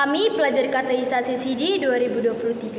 Kami, pelajar katekisasi CIDI 2023,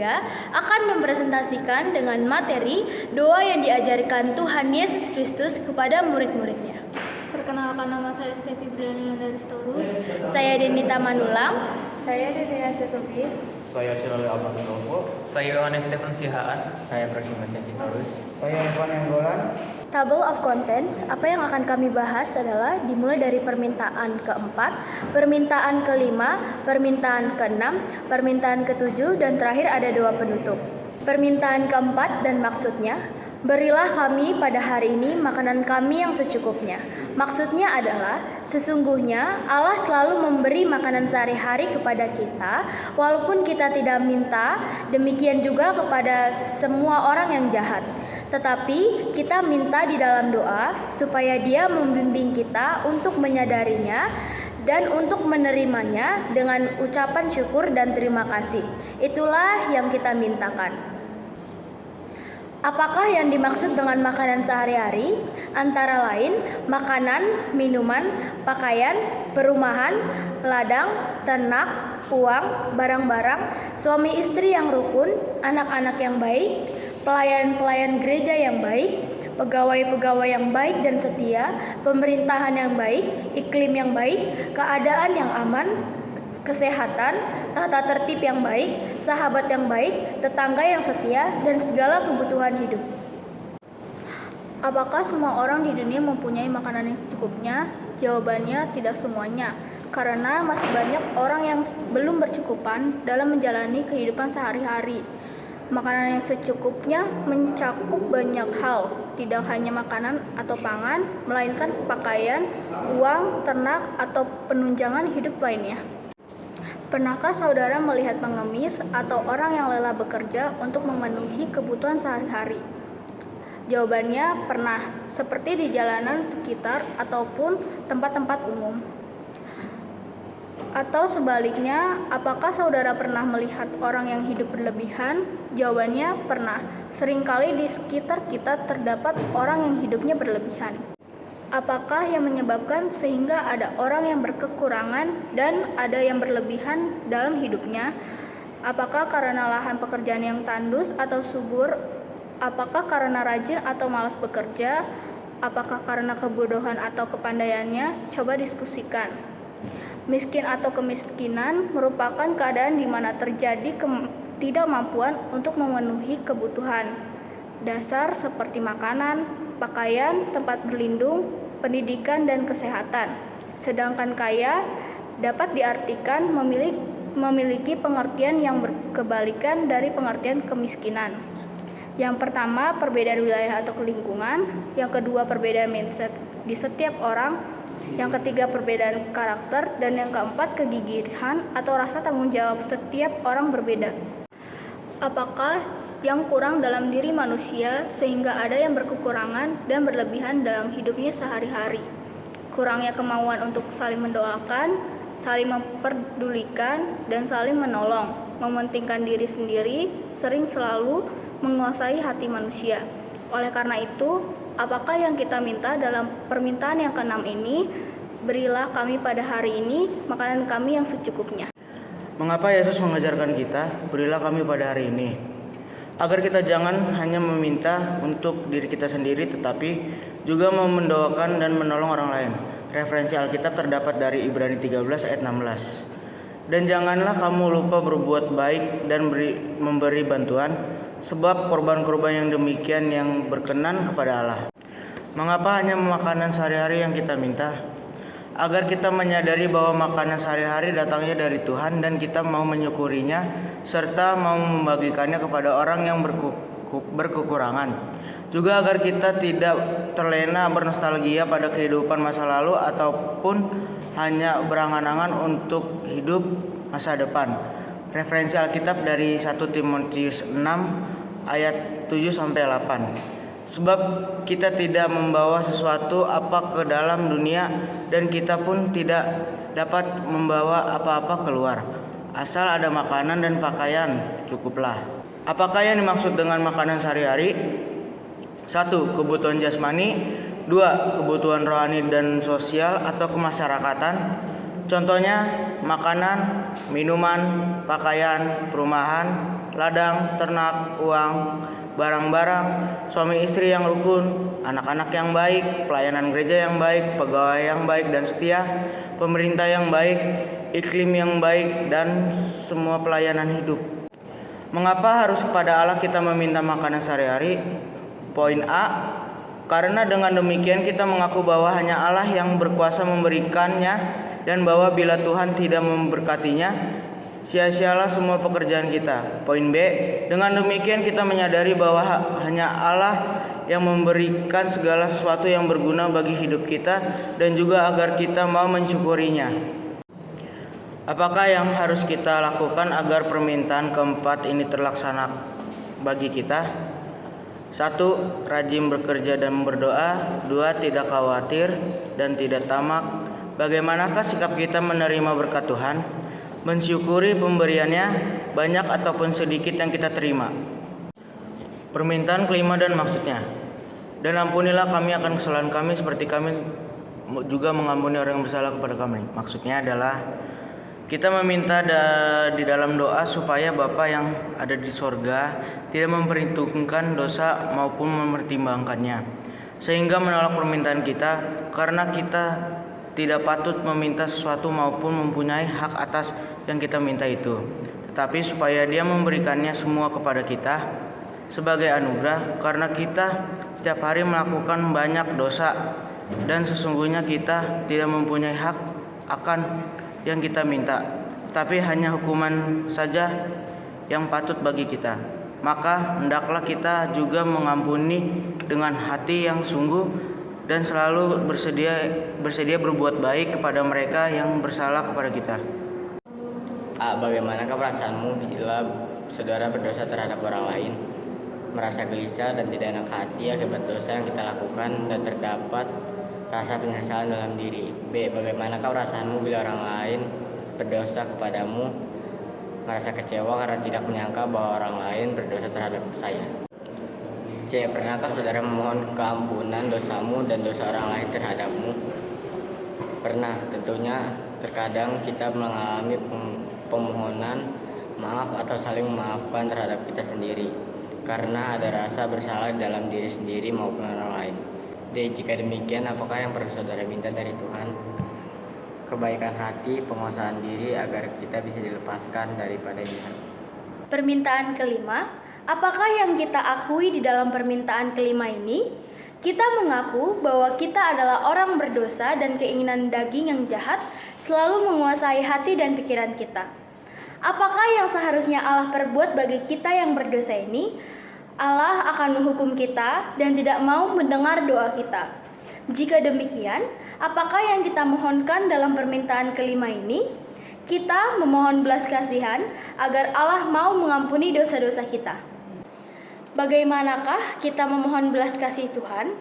akan mempresentasikan dengan materi doa yang diajarkan Tuhan Yesus Kristus kepada murid-muridnya. Perkenalkan, nama saya Stevi Brianina dari Storus. Saya Denita Manulang. Saya Devina Setubis. Saya Sirali Almantopo. Saya Yohanes Stefan Sihaan. Saya Pragimas Citarus. Saya Evan Enggolan. Table of contents, apa yang akan kami bahas adalah dimulai dari permintaan keempat, permintaan kelima, permintaan keenam, permintaan ketujuh, dan terakhir ada doa penutup. Permintaan keempat dan maksudnya, berilah kami pada hari ini makanan kami yang secukupnya. Maksudnya adalah, sesungguhnya Allah selalu memberi makanan sehari-hari kepada kita, walaupun kita tidak minta, demikian juga kepada semua orang yang jahat. Tetapi kita minta di dalam doa supaya Dia membimbing kita untuk menyadarinya dan untuk menerimanya dengan ucapan syukur dan terima kasih. Itulah yang kita mintakan. Apakah yang dimaksud dengan makanan sehari-hari? Antara lain, makanan, minuman, pakaian, perumahan, ladang, ternak, uang, barang-barang, suami istri yang rukun, anak-anak yang baik, pelayan-pelayan gereja yang baik, pegawai-pegawai yang baik dan setia, pemerintahan yang baik, iklim yang baik, keadaan yang aman, kesehatan, tata tertib yang baik, sahabat yang baik, tetangga yang setia, dan segala kebutuhan hidup. Apakah semua orang di dunia mempunyai makanan yang secukupnya? Jawabannya tidak semuanya, karena masih banyak orang yang belum bercukupan dalam menjalani kehidupan sehari-hari. Makanan yang secukupnya mencakup banyak hal, tidak hanya makanan atau pangan, melainkan pakaian, uang, ternak, atau penunjangan hidup lainnya. Pernahkah saudara melihat pengemis atau orang yang lelah bekerja untuk memenuhi kebutuhan sehari-hari? Jawabannya pernah, seperti di jalanan sekitar ataupun tempat-tempat umum. Atau sebaliknya, apakah saudara pernah melihat orang yang hidup berlebihan? Jawabannya pernah. Seringkali di sekitar kita terdapat orang yang hidupnya berlebihan. Apakah yang menyebabkan sehingga ada orang yang berkekurangan dan ada yang berlebihan dalam hidupnya? Apakah karena lahan pekerjaan yang tandus atau subur? Apakah karena rajin atau malas bekerja? Apakah karena kebodohan atau kepandaiannya? Coba diskusikan. Miskin atau kemiskinan merupakan keadaan di mana terjadi ketidakmampuan untuk memenuhi kebutuhan dasar seperti makanan, pakaian, tempat berlindung, pendidikan, dan kesehatan. Sedangkan kaya dapat diartikan memiliki pengertian yang berkebalikan dari pengertian kemiskinan. Yang pertama, perbedaan wilayah atau lingkungan. Yang kedua, perbedaan mindset di setiap orang. Yang ketiga, perbedaan karakter. Dan yang keempat, kegigihan atau rasa tanggung jawab setiap orang berbeda. Apakah yang kurang dalam diri manusia sehingga ada yang berkekurangan dan berlebihan dalam hidupnya sehari-hari? Kurangnya kemauan untuk saling mendoakan, saling memperdulikan, dan saling menolong, mementingkan diri sendiri, sering selalu menguasai hati manusia. Oleh karena itu, apakah yang kita minta dalam permintaan yang keenam ini? Berilah kami pada hari ini makanan kami yang secukupnya. Mengapa Yesus mengajarkan kita, berilah kami pada hari ini? Agar kita jangan hanya meminta untuk diri kita sendiri, tetapi juga mau mendoakan dan menolong orang lain. Referensi Alkitab terdapat dari Ibrani 13 ayat 16. Dan janganlah kamu lupa berbuat baik dan memberi bantuan, sebab korban-korban yang demikian yang berkenan kepada Allah. Mengapa hanya makanan sehari-hari yang kita minta? Agar kita menyadari bahwa makanan sehari-hari datangnya dari Tuhan dan kita mau menyukurinya serta mau membagikannya kepada orang yang berkekurangan. Juga agar kita tidak terlena bernostalgia pada kehidupan masa lalu ataupun hanya berangan-angan untuk hidup masa depan. Referensi Alkitab dari 1 Timotius 6 ayat 7-8. Sebab kita tidak membawa sesuatu apa ke dalam dunia dan kita pun tidak dapat membawa apa-apa keluar. Asal ada makanan dan pakaian, cukuplah. Apakah yang dimaksud dengan makanan sehari-hari? 1. Kebutuhan jasmani. 2. Kebutuhan rohani dan sosial atau kemasyarakatan. Contohnya makanan, minuman, pakaian, perumahan, ladang, ternak, uang, barang-barang, suami istri yang rukun, anak-anak yang baik, pelayanan gereja yang baik, pegawai yang baik dan setia, pemerintah yang baik, iklim yang baik, dan semua pelayanan hidup. Mengapa harus kepada Allah kita meminta makanan sehari-hari? Poin A, karena dengan demikian kita mengaku bahwa hanya Allah yang berkuasa memberikannya, dan bahwa bila Tuhan tidak memberkatinya, sia-sialah semua pekerjaan kita. Poin B, dengan demikian kita menyadari bahwa hanya Allah yang memberikan segala sesuatu yang berguna bagi hidup kita, dan juga agar kita mau mensyukurinya. Apakah yang harus kita lakukan agar permintaan keempat ini terlaksana bagi kita? 1. Rajin bekerja dan berdoa. 2. Tidak khawatir dan tidak tamak. Bagaimanakah sikap kita menerima berkat Tuhan? Mensyukuri pemberiannya, banyak ataupun sedikit yang kita terima. Permintaan kelima dan maksudnya. Dan ampunilah kami akan kesalahan kami seperti kami juga mengampuni orang yang bersalah kepada kami. Maksudnya adalah kita meminta di dalam doa supaya Bapa yang ada di sorga tidak memperhitungkan dosa maupun mempertimbangkannya, sehingga menolak permintaan kita, karena kita tidak patut meminta sesuatu maupun mempunyai hak atas yang kita minta itu, tetapi supaya Dia memberikannya semua kepada kita sebagai anugerah, karena kita setiap hari melakukan banyak dosa dan sesungguhnya kita tidak mempunyai hak akan yang kita minta, tapi hanya hukuman saja yang patut bagi kita. Maka hendaklah kita juga mengampuni dengan hati yang sungguh dan selalu bersedia berbuat baik kepada mereka yang bersalah kepada kita. Bagaimanakah perasaanmu bila saudara berdosa terhadap orang lain? Merasa gelisah dan tidak enak hati akibat dosa yang kita lakukan dan terdapat rasa penyesalan dalam diri. B. Bagaimanakah perasaanmu bila orang lain berdosa kepadamu? Merasa kecewa karena tidak menyangka bahwa orang lain berdosa terhadap saya. C. Pernahkah saudara memohon keampunan dosamu dan dosa orang lain terhadapmu? Pernah, tentunya. Terkadang kita mengalami pemohonan maaf atau saling memaafkan terhadap kita sendiri, karena ada rasa bersalah dalam diri sendiri maupun orang lain. D. Jika demikian, apakah yang perlu saudara minta dari Tuhan? Kebaikan hati, penguasaan diri agar kita bisa dilepaskan daripada dia. Permintaan kelima, apakah yang kita akui di dalam permintaan kelima ini? Kita mengaku bahwa kita adalah orang berdosa dan keinginan daging yang jahat selalu menguasai hati dan pikiran kita. Apakah yang seharusnya Allah perbuat bagi kita yang berdosa ini? Allah akan menghukum kita dan tidak mau mendengar doa kita. Jika demikian, apakah yang kita mohonkan dalam permintaan kelima ini? Kita memohon belas kasihan agar Allah mau mengampuni dosa-dosa kita. Bagaimanakah kita memohon belas kasih Tuhan?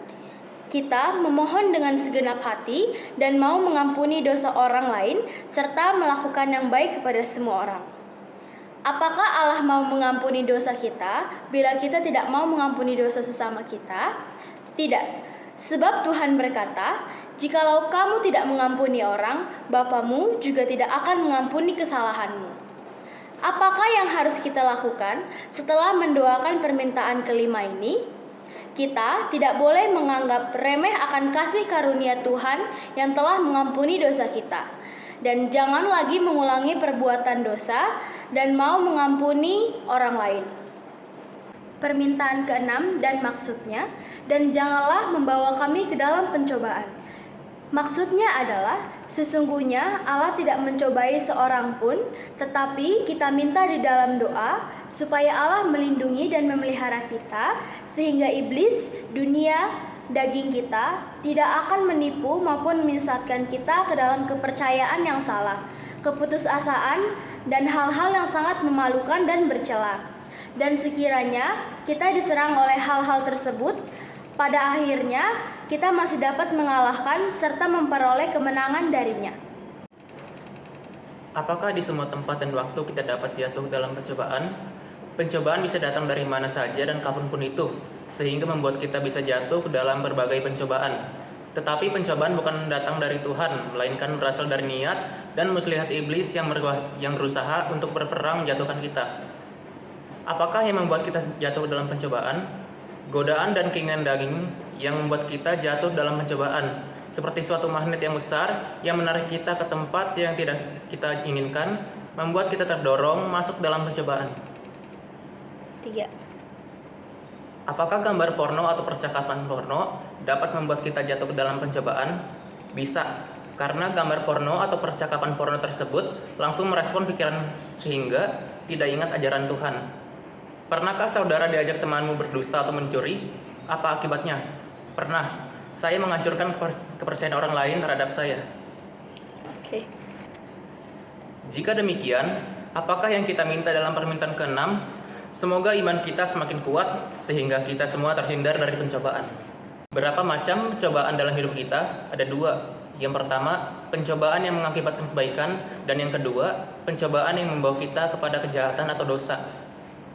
Kita memohon dengan segenap hati dan mau mengampuni dosa orang lain serta melakukan yang baik kepada semua orang. Apakah Allah mau mengampuni dosa kita bila kita tidak mau mengampuni dosa sesama kita? Tidak, sebab Tuhan berkata, "Jikalau kamu tidak mengampuni orang, Bapamu juga tidak akan mengampuni kesalahanmu." Apakah yang harus kita lakukan setelah mendoakan permintaan kelima ini? Kita tidak boleh menganggap remeh akan kasih karunia Tuhan yang telah mengampuni dosa kita. Dan jangan lagi mengulangi perbuatan dosa dan mau mengampuni orang lain. Permintaan keenam dan maksudnya, dan janganlah membawa kami ke dalam pencobaan. Maksudnya adalah, sesungguhnya Allah tidak mencobai seorang pun, tetapi kita minta di dalam doa supaya Allah melindungi dan memelihara kita, sehingga iblis, dunia, daging kita tidak akan menipu maupun menyesatkan kita ke dalam kepercayaan yang salah, keputusasaan, dan hal-hal yang sangat memalukan dan bercela. Dan sekiranya kita diserang oleh hal-hal tersebut, pada akhirnya kita masih dapat mengalahkan serta memperoleh kemenangan darinya. Apakah di semua tempat dan waktu kita dapat jatuh dalam pencobaan? Pencobaan bisa datang dari mana saja dan kapanpun itu, sehingga membuat kita bisa jatuh ke dalam berbagai pencobaan. Tetapi pencobaan bukan datang dari Tuhan, melainkan berasal dari niat dan muslihat iblis yang berusaha untuk berperang menjatuhkan kita. Apakah yang membuat kita jatuh dalam pencobaan? Godaan dan keinginan daging yang membuat kita jatuh dalam pencobaan, seperti suatu magnet yang besar yang menarik kita ke tempat yang tidak kita inginkan, membuat kita terdorong masuk dalam pencobaan. 3. Apakah gambar porno atau percakapan porno dapat membuat kita jatuh ke dalam pencobaan? Bisa, karena gambar porno atau percakapan porno tersebut langsung merespon pikiran sehingga tidak ingat ajaran Tuhan. Pernahkah saudara diajak temanmu berdusta atau mencuri? Apa akibatnya? Pernah. Saya menghancurkan kepercayaan orang lain terhadap saya. Oke. Jika demikian, apakah yang kita minta dalam permintaan ke-6? Semoga iman kita semakin kuat sehingga kita semua terhindar dari pencobaan. Berapa macam pencobaan dalam hidup kita? Ada 2. Yang pertama, pencobaan yang mengakibatkan kebaikan, dan yang kedua, pencobaan yang membawa kita kepada kejahatan atau dosa.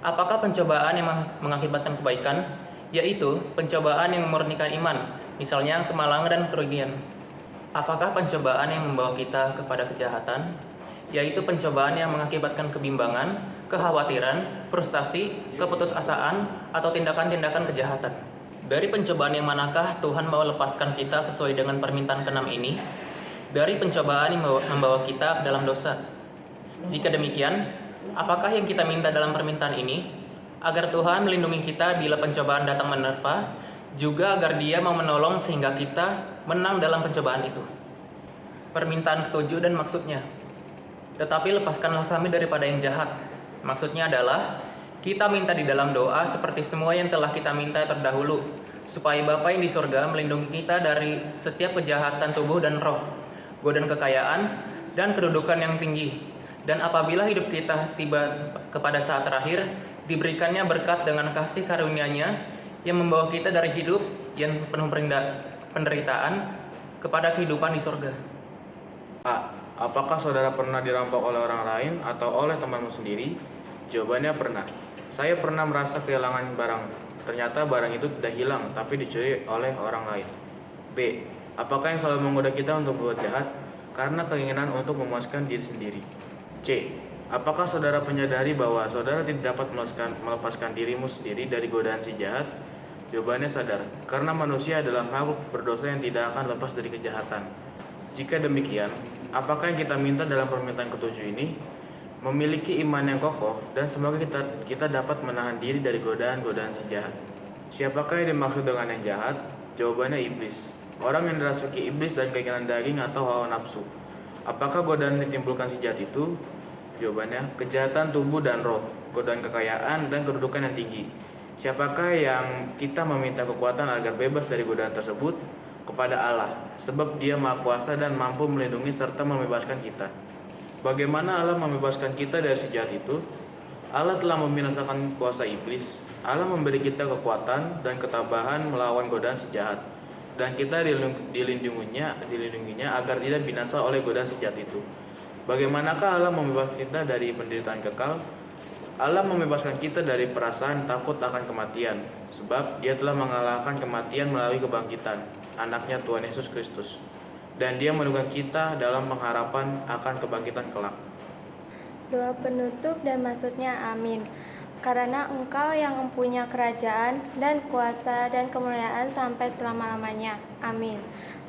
Apakah pencobaan yang mengakibatkan kebaikan? Yaitu pencobaan yang memurnikan iman, misalnya kemalangan dan kerugian. Apakah pencobaan yang membawa kita kepada kejahatan? Yaitu pencobaan yang mengakibatkan kebimbangan, kekhawatiran, frustasi, keputusasaan, atau tindakan-tindakan kejahatan. Dari pencobaan yang manakah Tuhan mau lepaskan kita sesuai dengan permintaan ke-6 ini? Dari pencobaan yang membawa kita dalam dosa. Jika demikian, apakah yang kita minta dalam permintaan ini? Agar Tuhan melindungi kita bila pencobaan datang menerpa, juga agar Dia mau menolong sehingga kita menang dalam pencobaan itu. Permintaan ke-7 dan maksudnya. Tetapi lepaskanlah kami daripada yang jahat. Maksudnya adalah, kita minta di dalam doa seperti semua yang telah kita minta terdahulu, supaya Bapa yang di surga melindungi kita dari setiap kejahatan tubuh dan roh, godaan kekayaan, dan kedudukan yang tinggi. Dan apabila hidup kita tiba kepada saat terakhir, diberikannya berkat dengan kasih karunia-Nya yang membawa kita dari hidup yang penuh penderitaan kepada kehidupan di surga. A. Apakah saudara pernah dirampok oleh orang lain atau oleh temanmu sendiri? Jawabannya pernah. Saya pernah merasa kehilangan barang. Ternyata barang itu tidak hilang, tapi dicuri oleh orang lain. B. Apakah yang selalu menggoda kita untuk berbuat jahat? Karena keinginan untuk memuaskan diri sendiri. C. Apakah saudara menyadari bahwa saudara tidak dapat melepaskan dirimu sendiri dari godaan si jahat? Jawabannya sadar, karena manusia adalah makhluk berdosa yang tidak akan lepas dari kejahatan. Jika demikian, apakah yang kita minta dalam permintaan ke-7 ini? Memiliki iman yang kokoh, dan semoga kita dapat menahan diri dari godaan-godaan si jahat. Siapakah yang dimaksud dengan yang jahat? Jawabannya iblis. Orang yang dirasuki iblis dan keinginan daging atau hawa nafsu. Apakah godaan yang ditimbulkan si jahat itu? Jawabannya, kejahatan tubuh dan roh, godaan kekayaan, dan kedudukan yang tinggi. Siapakah yang kita meminta kekuatan agar bebas dari godaan tersebut? Kepada Allah, sebab Dia Maha Kuasa dan mampu melindungi serta membebaskan kita. Bagaimana Allah membebaskan kita dari si jahat itu? Allah telah membinasakan kuasa iblis. Allah memberi kita kekuatan dan ketabahan melawan godaan si jahat. Dan kita dilindunginya agar tidak binasa oleh godaan si jahat itu. Bagaimanakah Allah membebaskan kita dari penderitaan kekal? Allah membebaskan kita dari perasaan takut akan kematian, sebab Dia telah mengalahkan kematian melalui kebangkitan Anaknya Tuhan Yesus Kristus, dan Dia menunggang kita dalam pengharapan akan kebangkitan kelak. Doa penutup dan maksudnya amin. Karena Engkau yang mempunyai kerajaan dan kuasa dan kemuliaan sampai selama-lamanya. Amin.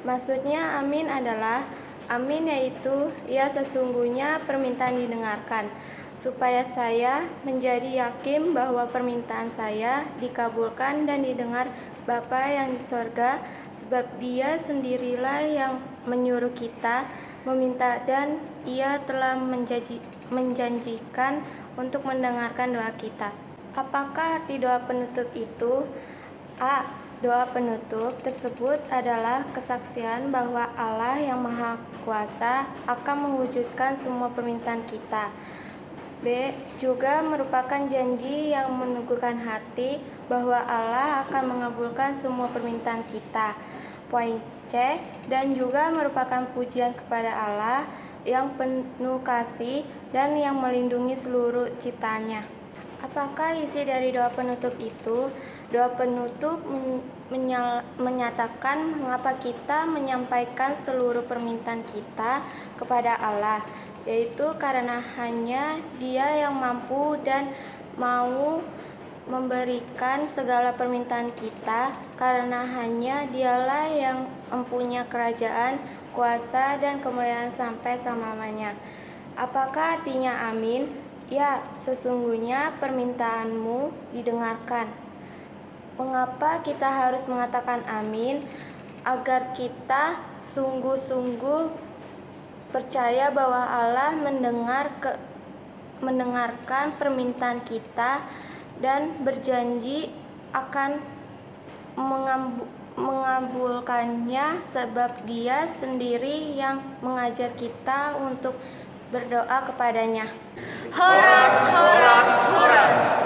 Maksudnya amin adalah amin, yaitu ya sesungguhnya permintaan didengarkan, supaya saya menjadi yakin bahwa permintaan saya dikabulkan dan didengar Bapa yang di sorga, sebab Dia sendirilah yang menyuruh kita meminta, dan Ia telah menjanjikan untuk mendengarkan doa kita. Apakah arti doa penutup itu? A. Doa penutup tersebut adalah kesaksian bahwa Allah yang Maha Kuasa akan mewujudkan semua permintaan kita. B. Juga merupakan janji yang meneguhkan hati bahwa Allah akan mengabulkan semua permintaan kita. Poin C. Dan juga merupakan pujian kepada Allah yang penuh kasih dan yang melindungi seluruh ciptaannya. Apakah isi dari doa penutup itu? Doa penutup menyatakan mengapa kita menyampaikan seluruh permintaan kita kepada Allah, yaitu karena hanya Dia yang mampu dan mau memberikan segala permintaan kita, karena hanya Dialah yang mempunyai kerajaan, kuasa, dan kemuliaan sampai selama-lamanya. Apakah artinya amin? Ya, sesungguhnya permintaanmu didengarkan. Mengapa kita harus mengatakan amin? Agar kita sungguh-sungguh percaya bahwa Allah mendengarkan permintaan kita dan berjanji akan mengabulkannya, sebab Dia sendiri yang mengajar kita untuk berdoa kepadanya. Horas, horas, horas.